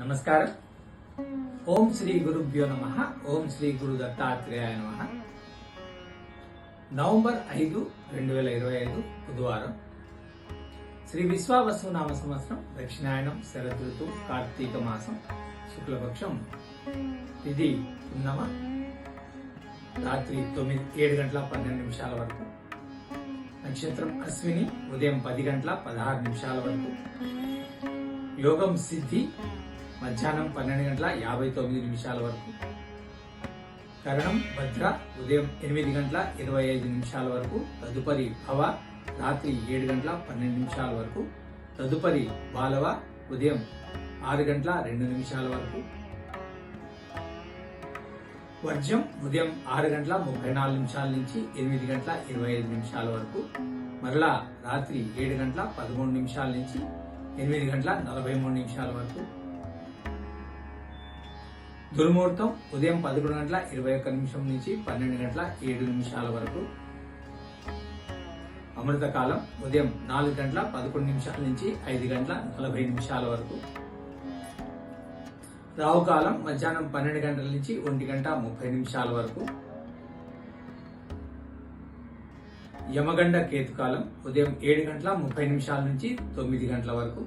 నమస్కారం. ఓం శ్రీ గురుభ్యో నమః. ఓం శ్రీ గురు దత్తాత్రేయాయ నమః. నవంబర్ 5, 2025 బుధవారం. శ్రీ విశ్వావసు నామ సంవత్సరం, దక్షిణాయనం, శరద్ ఋతువు, కార్తీక మాసం, శుక్లపక్షం, తిథి పున్నమ, రాత్రి 7 గంటల 12 నిమిషాల వరకు. నక్షత్రం అశ్విని, ఉదయం 10 గంటల 16 నిమిషాల వరకు. యోగం సిద్ధి, మధ్యాహ్నం 12 గంటల 59 నిమిషాల వరకు. కరణం భద్ర, ఉదయం 8 గంటల 25 నిమిషాల వరకు. తదుపరి భవ, రాత్రి 7 గంటల 12 నిమిషాల వరకు. తదుపరి బాలవ, ఉదయం 6 గంటల 2 నిమిషాల వరకు. వర్జం ఉదయం 6 గంటల 34 నిమిషాల నుంచి 8 గంటల 25 నిమిషాల వరకు. మరలా రాత్రి 7 గంటల 13 నిమిషాల నుంచి 8 గంటల 43 నిమిషాల వరకు. దుర్ముహూర్తం ఉదయం 11 గంటల 21 నిమిషం నుంచి 12 గంటల 7 నిమిషాల వరకు. అమృతకాలం ఉదయం 4 గంటల 11 నిమిషాల నుంచి 5 గంటల 40 నిమిషాల వరకు. రాహుకాలం మధ్యాహ్నం 12 గంటల నుంచి 1 గంట 30 నిమిషాల వరకు. యమగండ కేతుకాలం ఉదయం 7 గంటల 30 నిమిషాల నుంచి 9 గంటల వరకు.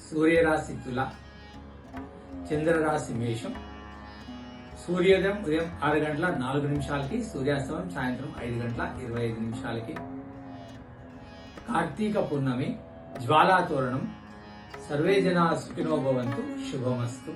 సూర్యరాశి తుల, చంద్రరాశి మేషం. సూర్యోదయం ఉదయం 6 గంటల 4 నిమిషాలకి, సూర్యాస్తమయం సాయంత్రం 5 గంటల 25 నిమిషాలకి. కార్తీక పూర్ణమి, జ్వాలాతోరణం. సర్వే జనా సుఖినో భవంతు. శుభమస్తు.